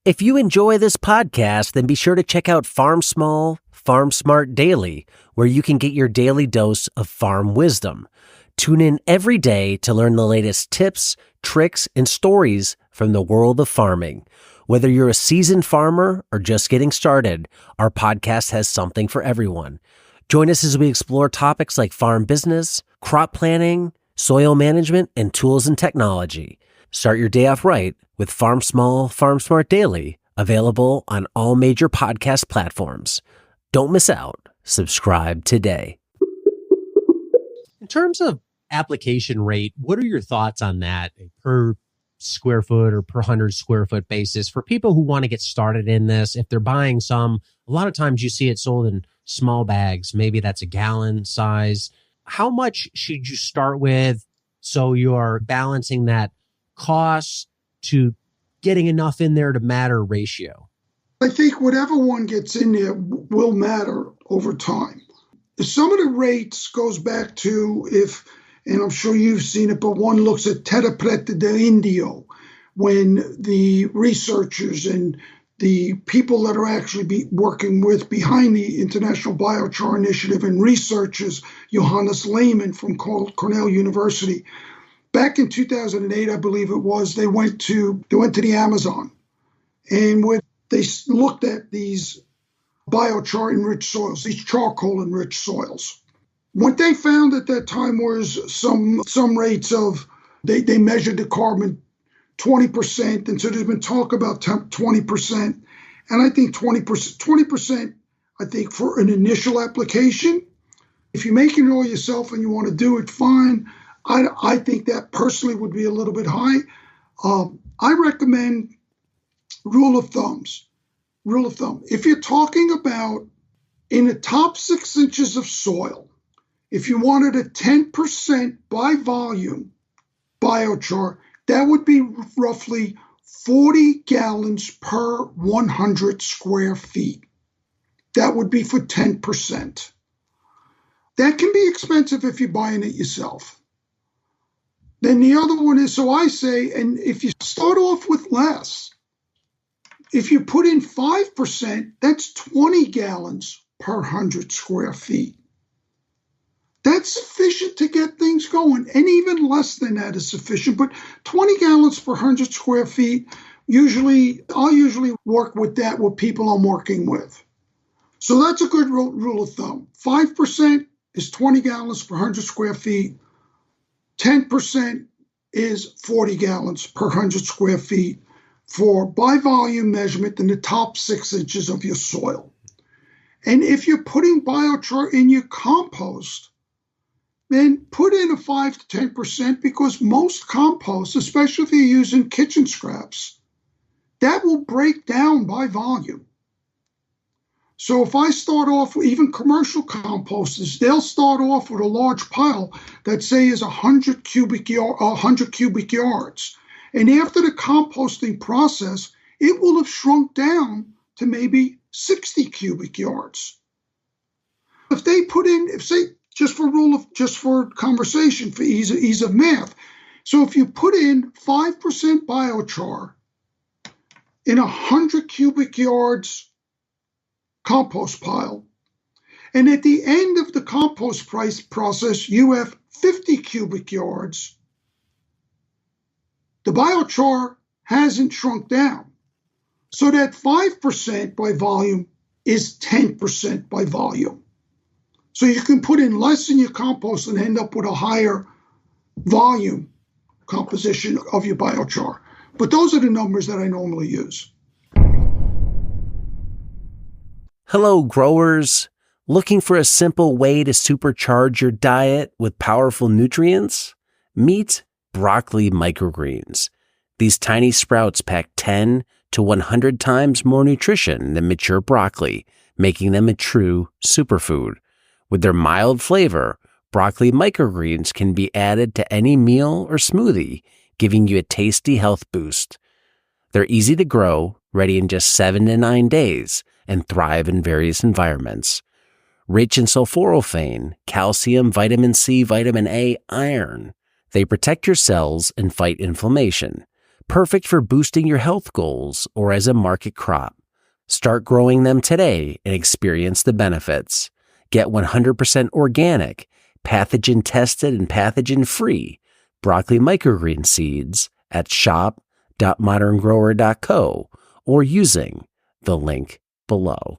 If you enjoy this podcast, then be sure to check out Farm Small, Farm Smart Daily, where you can get your daily dose of farm wisdom. Tune in every day to learn the latest tips, tricks, and stories from the world of farming. Whether you're a seasoned farmer or just getting started, our podcast has something for everyone. Join us as we explore topics like farm business, crop planning, soil management, and tools and technology. Start your day off right with Farm Small, Farm Smart Daily, available on all major podcast platforms. Don't miss out. Subscribe today. In terms of application rate, what are your thoughts on that per square foot or per 100 square foot basis for people who want to get started in this? If they're buying some, a lot of times you see it sold in small bags. Maybe that's a gallon size. How much should you start with so you're balancing that cost to getting enough in there to matter ratio? I think whatever one gets in there will matter over time. Some of the rates goes back to and I'm sure you've seen it, but one looks at Terra Preta de Indio, when the researchers and the people that are actually working with behind the International Biochar Initiative and researchers, Johannes Lehmann from Cornell University, back in 2008, I believe it was, they went to the Amazon, and when they looked at these biochar-enriched soils, these charcoal-enriched soils, what they found at that time was some rates of, they measured the carbon 20%, and so there's been talk about 20%, and I think 20%, I think for an initial application, if you're making it all yourself and you want to do it, fine. I think that personally would be a little bit high. I recommend rule of thumb. If you're talking about in the top 6 inches of soil, if you wanted a 10% by volume biochar, that would be roughly 40 gallons per 100 square feet. That would be for 10%. That can be expensive if you're buying it yourself. Then the other one is, so I say, and if you start off with less, if you put in 5%, that's 20 gallons per 100 square feet. That's sufficient to get things going, and even less than that is sufficient. But 20 gallons per 100 square feet, I'll usually work with that with people I'm working with. So that's a good rule of thumb. 5% is 20 gallons per 100 square feet. 10% is 40 gallons per 100 square feet for by volume measurement in the top 6 inches of your soil. And if you're putting biochar in your compost, then put in a 5 to 10%, because most compost, especially if you're using kitchen scraps, that will break down by volume. So if I start off with even commercial composters, they'll start off with a large pile that say is 100 cubic yards. And after the composting process, it will have shrunk down to maybe 60 cubic yards. If they put in, just for conversation, for ease of math. So if you put in 5% biochar in 100 cubic yards compost pile, and at the end of the compost process, you have 50 cubic yards, the biochar hasn't shrunk down. So that 5% by volume is 10% by volume. So you can put in less in your compost and end up with a higher volume composition of your biochar. But those are the numbers that I normally use. Hello, growers. Looking for a simple way to supercharge your diet with powerful nutrients? Meet broccoli microgreens. These tiny sprouts pack 10 to 100 times more nutrition than mature broccoli, making them a true superfood. With their mild flavor, broccoli microgreens can be added to any meal or smoothie, giving you a tasty health boost. They're easy to grow, ready in just 7 to 9 days, and thrive in various environments. Rich in sulforaphane, calcium, vitamin C, vitamin A, iron. They protect your cells and fight inflammation. perfect for boosting your health goals or as a market crop. Start growing them today and experience the benefits. Get 100% organic, pathogen-tested and pathogen-free broccoli microgreen seeds at shop.moderngrower.co or using the link below.